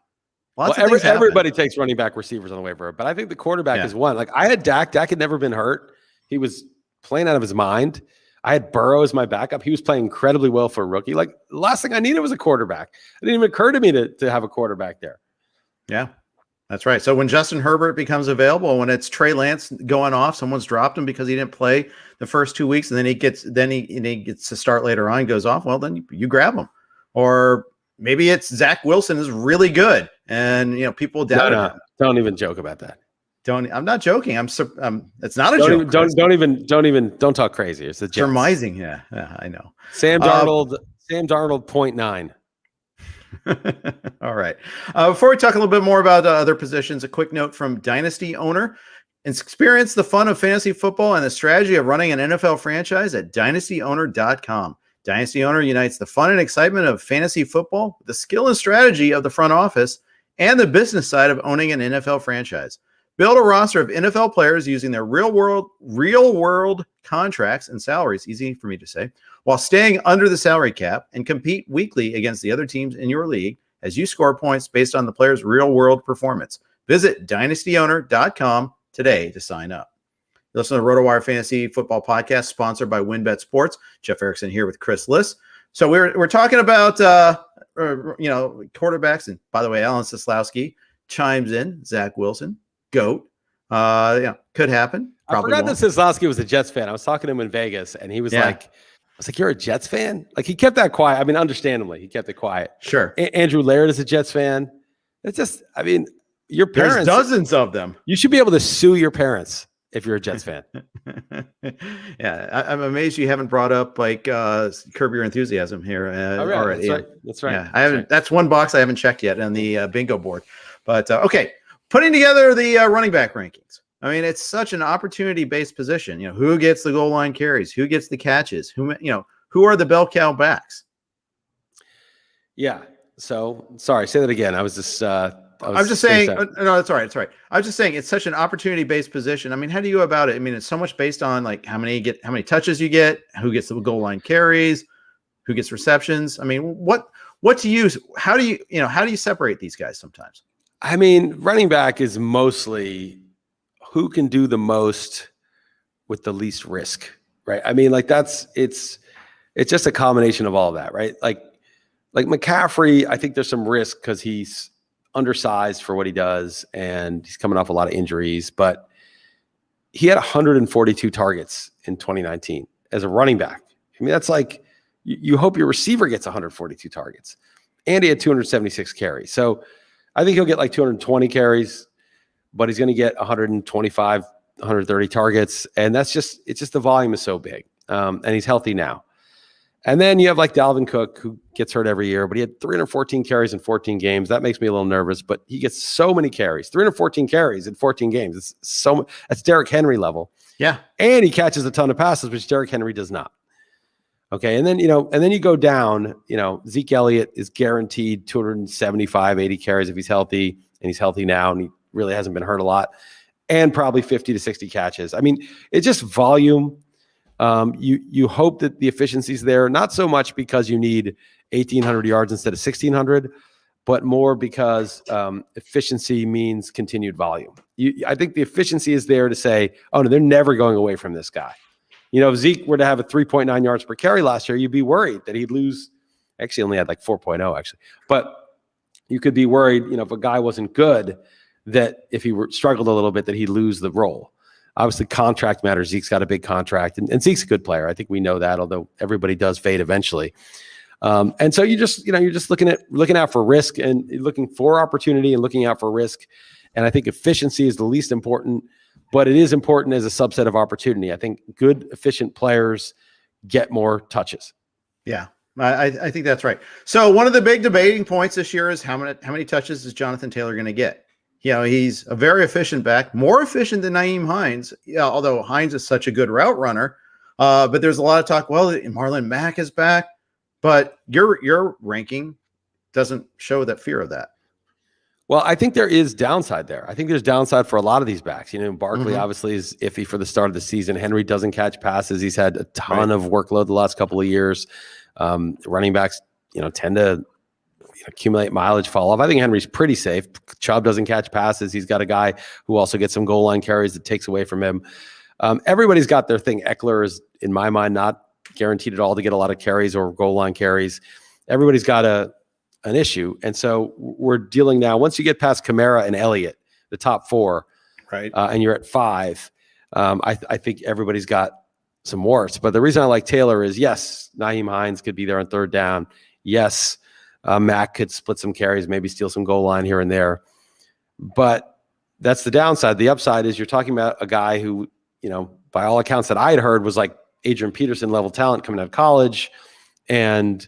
Everybody takes running back receivers on the waiver, but I think the quarterback is one. Like I had Dak. Dak had never been hurt. He was playing out of his mind. I had Burrow as my backup. He was playing incredibly well for a rookie. Like the last thing I needed was a quarterback. It didn't even occur to me to have a quarterback there. Yeah, that's right. So when Justin Herbert becomes available, when it's Trey Lance going off, someone's dropped him because he didn't play the first 2 weeks, and then he gets to start later on, goes off. Well, then you grab him. Or maybe it's Zach Wilson is really good, and people doubt him. Don't even joke about that. I'm not joking. It's not a joke. Don't talk crazy. It's the Jets. Surmising. Yeah, I know. Sam Darnold 0.9. All right. Before we talk a little bit more about other positions, a quick note from Dynasty Owner. Experience the fun of fantasy football and the strategy of running an NFL franchise at dynastyowner.com. Dynasty Owner unites the fun and excitement of fantasy football with the skill and strategy of the front office and the business side of owning an NFL franchise. Build a roster of NFL players using their real world contracts and salaries, easy for me to say, while staying under the salary cap, and compete weekly against the other teams in your league as you score points based on the player's real world performance. Visit dynastyowner.com today to sign up. Listen to the RotoWire Fantasy Football Podcast, sponsored by WynnBET Sports. Jeff Erickson here with Chris Liss. So we're talking about quarterbacks, and by the way, Alan Seslowsky chimes in. Zach Wilson, GOAT. Could happen. Probably I forgot that Seslowsky was a Jets fan. I was talking to him in Vegas, and he was like, I was like, you're a Jets fan? Like, he kept that quiet. Understandably, he kept it quiet. Sure. Andrew Laird is a Jets fan. It's just, your parents. There's dozens of them. You should be able to sue your parents if you're a Jets fan. Yeah, I'm amazed you haven't brought up like Curb Your Enthusiasm here already. That's right. Yeah, I haven't. Right. That's one box I haven't checked yet on the bingo board. But okay, putting together the running back rankings. It's such an opportunity-based position. Who gets the goal line carries? Who gets the catches? Who are the bell cow backs? Yeah. So sorry, say that again. I was just I'm just saying, no, that's all right. It's all right. I was just saying it's such an opportunity-based position. I mean, how do you go about it? I mean, it's so much based on like how many touches you get, who gets the goal line carries, who gets receptions. I mean, what to use? How do you separate these guys sometimes? I mean, running back is mostly who can do the most with the least risk, right? I mean, like it's just a combination of all of that, right? Like McCaffrey, I think there's some risk because he's undersized for what he does and he's coming off a lot of injuries, but he had 142 targets in 2019 as a running back. I mean, that's like, you hope your receiver gets 142 targets, and he had 276 carries. So I think he'll get like 220 carries, but he's going to get 125, 130 targets. And it's just the volume is so big. And he's healthy now. And then you have like Dalvin Cook, who gets hurt every year, but he had 314 carries in 14 games. That makes me a little nervous, but he gets so many carries, 314 carries in 14 games. That's Derrick Henry level. Yeah. And he catches a ton of passes, which Derrick Henry does not. Okay. And then you go down, Zeke Elliott is guaranteed 275, 80 carries if he's healthy, and he's healthy now, and he really hasn't been hurt a lot, and probably 50 to 60 catches. I mean, it's just volume. You hope that the efficiency is there, not so much because you need 1,800 yards instead of 1,600, but more because efficiency means continued volume. I think the efficiency is there to say, oh, no, they're never going away from this guy. If Zeke were to have a 3.9 yards per carry last year, you'd be worried that he'd lose. Actually, only had like 4.0 actually. But you could be worried, if a guy wasn't good, that if he struggled a little bit, that he'd lose the role. Obviously, contract matters. Zeke's got a big contract, and Zeke's a good player. I think we know that, although everybody does fade eventually. And so you're just looking out for risk and looking for opportunity and looking out for risk. And I think efficiency is the least important, but it is important as a subset of opportunity. I think good, efficient players get more touches. Yeah, I think that's right. So one of the big debating points this year is how many touches is Jonathan Taylor going to get? He's a very efficient back, more efficient than Nyheim Hines. Yeah, although Hines is such a good route runner. But there's a lot of talk. Well, Marlon Mack is back, but your ranking doesn't show that fear of that. Well, I think there is downside there. I think there's downside for a lot of these backs. Barkley obviously is iffy for the start of the season. Henry doesn't catch passes. He's had a ton of workload the last couple of years. Running backs, tend to accumulate mileage, fall off. I think Henry's pretty safe. Chubb doesn't catch passes. He's got a guy who also gets some goal line carries that takes away from him. Everybody's got their thing. Eckler is, in my mind, not guaranteed at all to get a lot of carries or goal line carries. Everybody's got an issue. And so we're dealing now, once you get past Kamara and Elliott, the top four, right, and you're at 5, I think everybody's got some warts. But the reason I like Taylor is, yes, Nyheim Hines could be there on third down. Yes, Mack could split some carries, maybe steal some goal line here and there. But that's the downside. The upside is you're talking about a guy who, by all accounts that I had heard, was like Adrian Peterson level talent coming out of college, and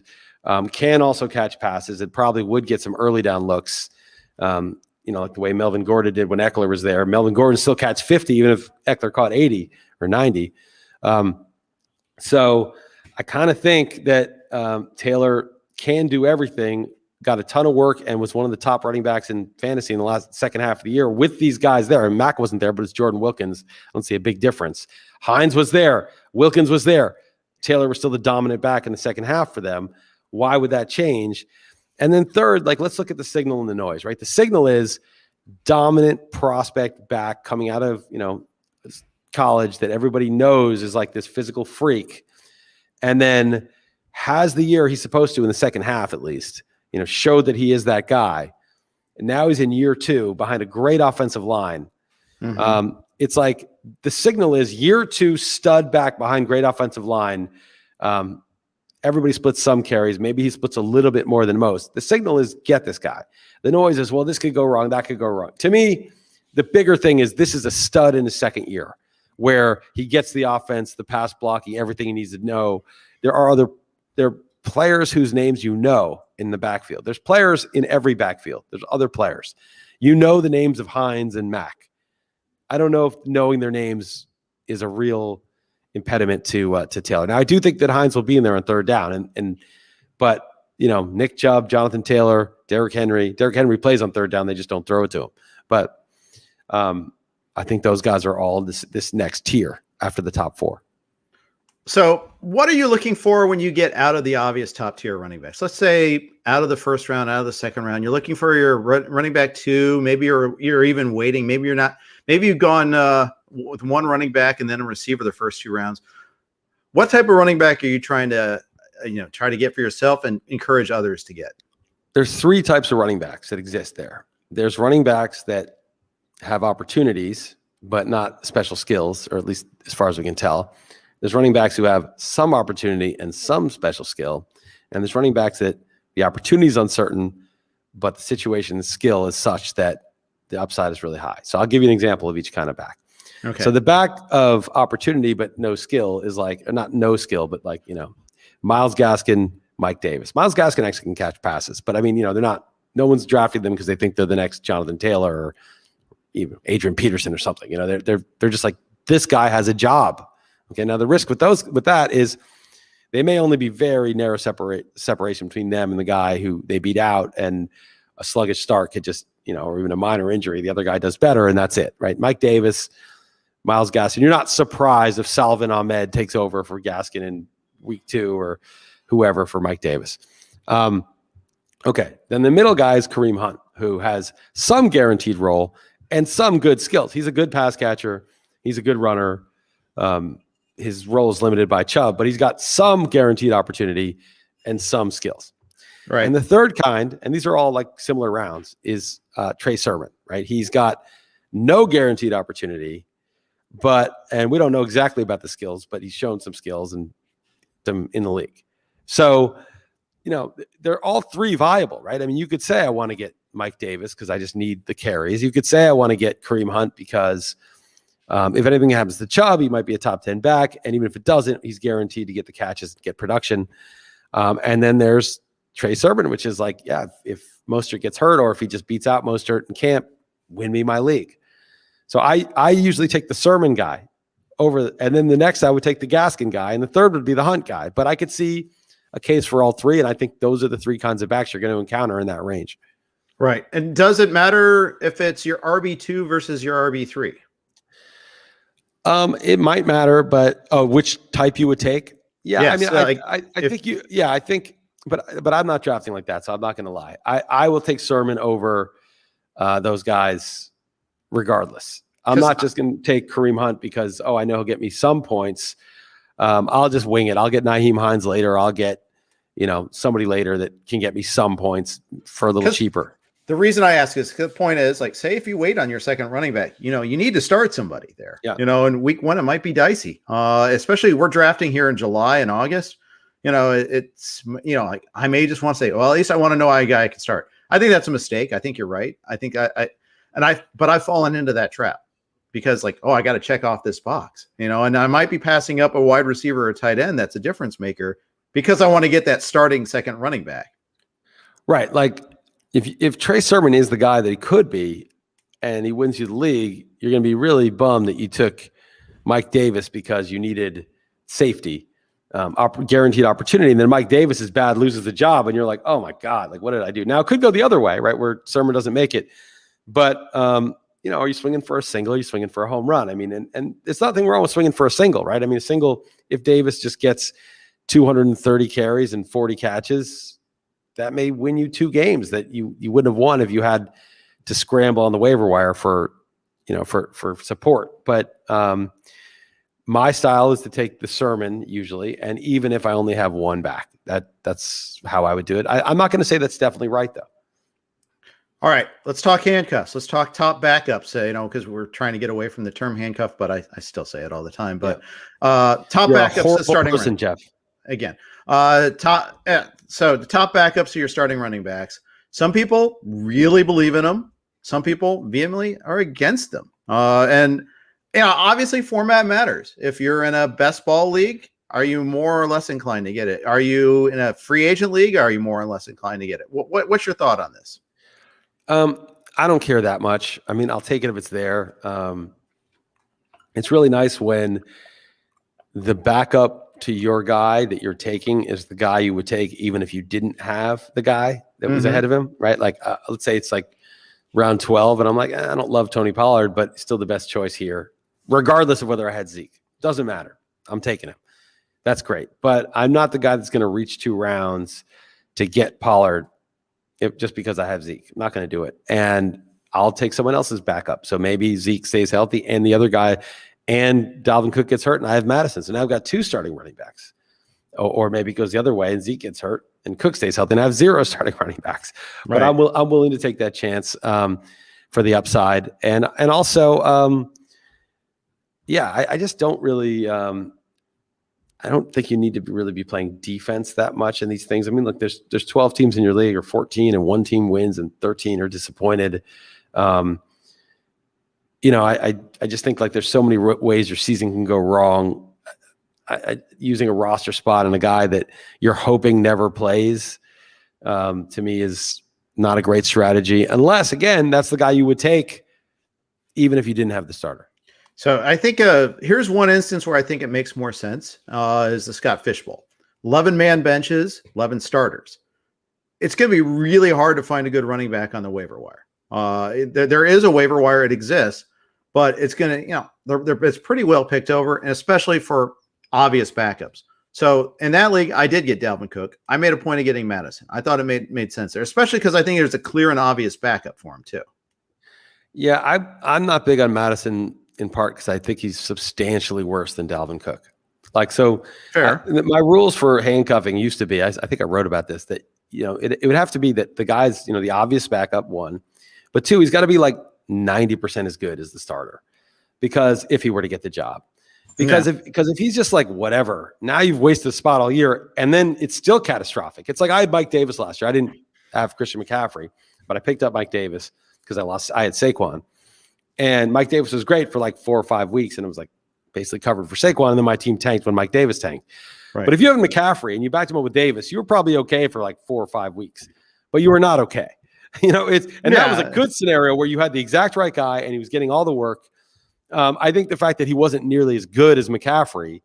can also catch passes. It probably would get some early down looks, like the way Melvin Gordon did when Eckler was there. Melvin Gordon still catch 50, even if Eckler caught 80 or 90. So I kind of think that Taylor can do everything, got a ton of work, and was one of the top running backs in fantasy in the second half of the year with these guys there. And Mack wasn't there, but it's Jordan Wilkins. I don't see a big difference. Hines was there. Wilkins was there. Taylor was still the dominant back in the second half for them. Why would that change? And then third, let's look at the signal and the noise, right? The signal is dominant prospect back coming out of, college that everybody knows is like this physical freak. And then has the year he's supposed to in the second half, at least, showed that he is that guy. And now he's in year 2 behind a great offensive line. It's like the signal is year 2 stud back behind great offensive line. Everybody splits some carries. Maybe he splits a little bit more than most. The signal is get this guy. The noise is, well, this could go wrong. That could go wrong. To me, the bigger thing is this is a stud in his second year where he gets the offense, the pass blocking, everything he needs to know. There are players whose names in the backfield. There's players in every backfield. There's other players. The names of Hines and Mack. I don't know if knowing their names is a real impediment to Taylor. Now, I do think that Hines will be in there on third down, but Nick Chubb, Jonathan Taylor, Derrick Henry. Derrick Henry plays on third down. They just don't throw it to him. But I think those guys are all this next tier after the top 4. So what are you looking for when you get out of the obvious top tier running backs? Let's say out of the first round, out of the second round, you're looking for your running back 2. Maybe you're even waiting. Maybe you're not. Maybe you've gone with one running back and then a receiver the first 2 rounds. What type of running back are you trying to try to get for yourself and encourage others to get? There's 3 types of running backs that exist there. There's running backs that have opportunities, but not special skills, or at least as far as we can tell. There's running backs who have some opportunity and some special skill. And there's running backs that the opportunity is uncertain, but the situation and skill is such that the upside is really high. So I'll give you an example of each kind of back. Okay. So the back of opportunity, but no skill is like, or not no skill, but like, Myles Gaskin, Mike Davis. Myles Gaskin actually can catch passes, but I mean, they're not, no one's drafting them because they think they're the next Jonathan Taylor or even Adrian Peterson or something. They're just like, this guy has a job. Okay, now the risk with that is they may only be very narrow separation between them and the guy who they beat out, and a sluggish start could just, or even a minor injury, the other guy does better, and that's it, right? Mike Davis, Myles Gaskin. You're not surprised if Salvin Ahmed takes over for Gaskin in week 2 or whoever for Mike Davis. Okay, then the middle guy is Kareem Hunt, who has some guaranteed role and some good skills. He's a good pass catcher. He's a good runner. His role is limited by Chubb, but he's got some guaranteed opportunity and some skills. Right. And the third kind, and these are all like similar rounds, is Trey Sermon, right? He's got no guaranteed opportunity, and we don't know exactly about the skills, but he's shown some skills and them in the league. So, they're all 3 viable, right? I mean, you could say I want to get Mike Davis because I just need the carries. You could say I want to get Kareem Hunt because if anything happens to Chubb, he might be a top 10 back. And even if it doesn't, he's guaranteed to get the catches, get production. And then there's Trey Sermon, which is like, yeah, if Mostert gets hurt or if he just beats out Mostert and can't win me my league. So I usually take the Sermon guy over, and then the next I would take the Gaskin guy, and the third would be the Hunt guy. But I could see a case for all 3, and I think those are the 3 kinds of backs you're going to encounter in that range. Right. And does it matter if it's your RB2 versus your RB3? It might matter, but which type you would take? Yeah, yes, I mean, I think, but I'm not drafting like that, so I'm not going to lie. I will take Sermon over those guys regardless. I'm not just going to take Kareem Hunt because I know he'll get me some points. I'll just wing it. I'll get Nyheim Hines later. I'll get somebody later that can get me some points for a little cheaper. The reason I ask is the point is, like, say if you wait on your second running back, you need to start somebody there. Yeah. In week 1 it might be dicey. Especially we're drafting here in July and August. It's like I may just want to say, well, at least I want to know a guy I can start. I think that's a mistake. I think you're right. I think but I've fallen into that trap because like, I got to check off this box, and I might be passing up a wide receiver or tight end that's a difference maker because I want to get that starting second running back. Right. Like if Trey Sermon is the guy that he could be and he wins you the league, you're going to be really bummed that you took Mike Davis because you needed safety, guaranteed opportunity. And then Mike Davis is bad, loses the job. And you're like, oh my God, like what did I do? Now it could go the other way, right? Where Sermon doesn't make it. But, are you swinging for a single? Are you swinging for a home run? I mean, and it's nothing wrong with swinging for a single, right? I mean, a single, if Davis just gets 230 carries and 40 catches, that may win you 2 games that you wouldn't have won if you had to scramble on the waiver wire for support. But my style is to take the Sermon usually, and even if I only have 1 back, that's how I would do it. I'm not going to say that's definitely right though. All right, let's talk handcuffs. Let's talk top backups, because we're trying to get away from the term handcuff, but I still say it all the time. But top backups is starting person, Jeff. Again, so the top backups are your starting running backs. Some people really believe in them. Some people vehemently are against them. And obviously format matters. If you're in a best ball league, are you more or less inclined to get it? Are you in a free agent league? Are you more or less inclined to get it? What's your thought on this? I don't care that much. I mean, I'll take it if it's there. It's really nice when the backup to your guy that you're taking is the guy you would take even if you didn't have the guy that was ahead of him, right? Like, let's say it's like round 12, and I'm like, I don't love Tony Pollard, but still the best choice here, regardless of whether I had Zeke. Doesn't matter. I'm taking him. That's great. But I'm not the guy that's going to reach 2 rounds to get Pollard just because I have Zeke. I'm not going to do it. And I'll take someone else's backup. So maybe Zeke stays healthy and the other guy and Dalvin Cook gets hurt and I have Madison. So now I've got 2 starting running backs. Or maybe it goes the other way and Zeke gets hurt and Cook stays healthy and I have 0 starting running backs. Right. But I'm willing to take that chance for the upside. And also, I just don't really I don't think you need to really be playing defense that much in these things. I mean, look, there's 12 teams in your league or 14 and 1 team wins and 13 are disappointed. I just think like there's so many ways your season can go wrong. Using a roster spot on a guy that you're hoping never plays, to me is not a great strategy unless, again, that's the guy you would take even if you didn't have the starter. So I think here's one instance where I think it makes more sense is the Scott Fishbowl. 11-man benches, 11 starters. It's going to be really hard to find a good running back on the waiver wire. There is a waiver wire. It exists, but it's going to, it's pretty well picked over, and especially for obvious backups. So in that league, I did get Dalvin Cook. I made a point of getting Madison. I thought it made sense there, especially because I think there's a clear and obvious backup for him too. Yeah, I'm not big on Madison in part because I think he's substantially worse than Dalvin Cook. Like, so fair. My rules for handcuffing used to be, I think I wrote about this, that, it would have to be that the guy's, the obvious backup, 1, but 2, he's got to be like 90% as good as the starter because if he were to get the job, because if he's just like, whatever, now you've wasted the spot all year and then it's still catastrophic. It's like I had Mike Davis last year. I didn't have Christian McCaffrey, but I picked up Mike Davis because I had Saquon. And Mike Davis was great for like 4 or 5 weeks, and it was like basically covered for Saquon, and then my team tanked when Mike Davis tanked. Right. But if you have McCaffrey and you backed him up with Davis, you were probably okay for like 4 or 5 weeks, but you were not okay. That was a good scenario where you had the exact right guy and he was getting all the work. I think the fact that he wasn't nearly as good as McCaffrey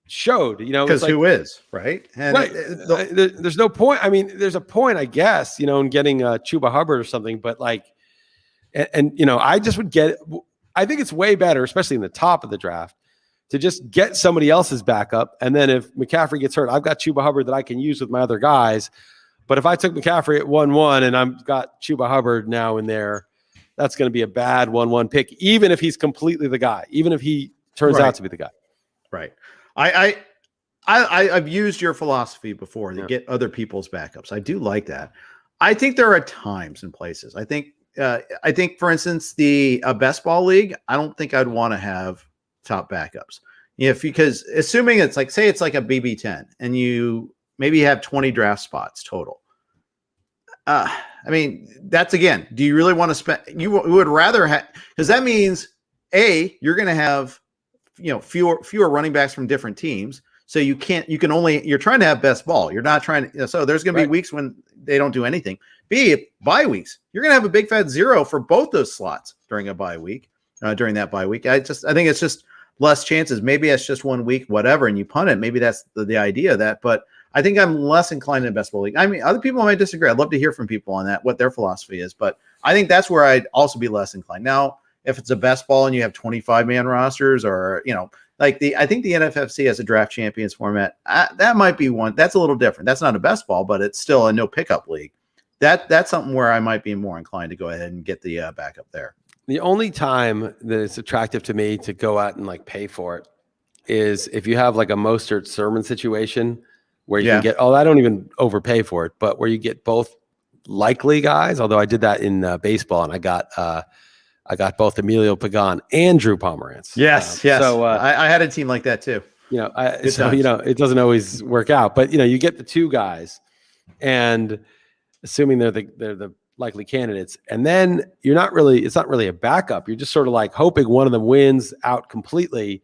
showed, because who is right? And right. There's no point. I mean, there's a point, I guess, in getting Chuba Hubbard or something, but like. And I just would I think it's way better, especially in the top of the draft, to just get somebody else's backup. And then if McCaffrey gets hurt, I've got Chuba Hubbard that I can use with my other guys. But if I took McCaffrey at 1-1 and I've got Chuba Hubbard now in there, that's going to be a bad 1-1 pick, even if he's completely the guy, even if he turns out to be the guy. Right. I've used your philosophy before to get other people's backups. I do like that. I think there are times and places. I think, for instance, the best ball league, I don't think I'd want to have top backups. Because assuming it's like, say it's like a BB10 and you maybe have 20 draft spots total. I mean, that's again, do you really want to spend, you would rather have, because that means you're going to have, fewer running backs from different teams. So you're trying to have best ball. You're not trying to, so there's going to be weeks when they don't do anything. Bye weeks. You're going to have a big fat 0 for both those slots during a bye week, during that bye week. I think it's just less chances. Maybe it's just 1 week, whatever, and you punt it. Maybe that's the idea of that. But I think I'm less inclined in best ball league. I mean, other people might disagree. I'd love to hear from people on that, what their philosophy is. But I think that's where I'd also be less inclined. Now, if it's a best ball and you have 25-man rosters or, I think the NFFC has a draft champions format. That might be one. That's a little different. That's not a best ball, but it's still a no pickup league. That's something where I might be more inclined to go ahead and get the backup there. The only time that it's attractive to me to go out and like pay for it is if you have like a Mostert Sermon situation where you can get, I don't even overpay for it, but where you get both likely guys. Although I did that in baseball and I got both Emilio Pagan and Drew Pomerantz. Yes. So I had a team like that too. It doesn't always work out, but you get the 2 guys, and assuming they're the likely candidates, and then it's not really a backup. You're just sort of like hoping one of them wins out completely,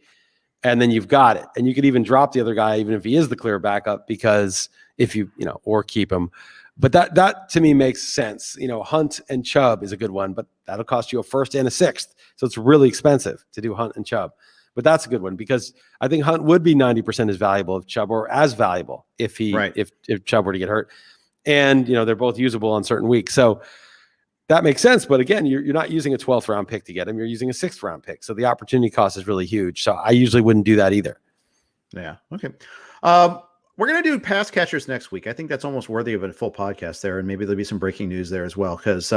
and then you've got it. And you could even drop the other guy, even if he is the clear backup, because if or keep him. But that to me makes sense. Hunt and Chubb is a good one, but that'll cost you a 1st and a 6th. So it's really expensive to do Hunt and Chubb. But that's a good one because I think Hunt would be 90% as valuable if Chubb, or as valuable if Chubb were to get hurt. and they're both usable on certain weeks. So that makes sense. But again, you're not using a 12th round pick to get him. You're using a 6th round pick. So the opportunity cost is really huge. So I usually wouldn't do that either. Yeah. Okay. We're going to do pass catchers next week. I think that's almost worthy of a full podcast there. And maybe there'll be some breaking news there as well, because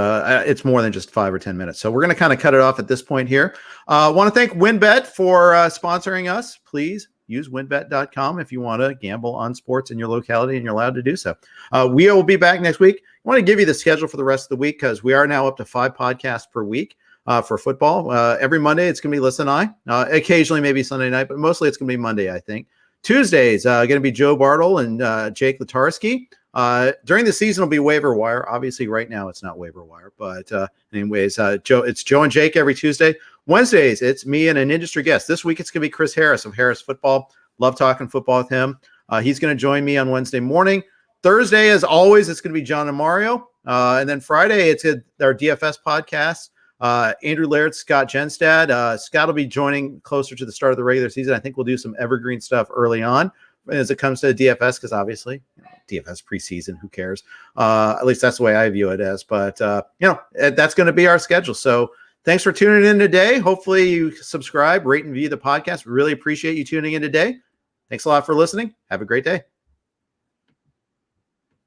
it's more than just 5 or 10 minutes. So we're going to kind of cut it off at this point here. I want to thank WynnBET for sponsoring us. Please use WynnBET.com if you want to gamble on sports in your locality, and you're allowed to do so. We will be back next week. I want to give you the schedule for the rest of the week, because we are now up to 5 podcasts per week for football. Every Monday, it's going to be Liss and I. Occasionally, maybe Sunday night, but mostly it's going to be Monday, I think. Tuesdays, going to be Joe Bartle and Jake Latarski. During the season, it'll be waiver wire. Obviously, right now, it's not waiver wire. But anyways, it's Joe and Jake every Tuesday. Wednesdays, it's me and an industry guest. This week, it's going to be Chris Harris of Harris Football. Love talking football with him. He's going to join me on Wednesday morning. Thursday, as always, it's going to be John and Mario. And then Friday, it's our DFS podcast. Andrew Laird, Scott Genstad. Scott will be joining closer to the start of the regular season. I think we'll do some evergreen stuff early on as it comes to DFS, because obviously DFS preseason, who cares? At least that's the way I view it as. But that's going to be our schedule. So thanks for tuning in today. Hopefully you subscribe, rate, and view the podcast. We really appreciate you tuning in today. Thanks a lot for listening. Have a great day.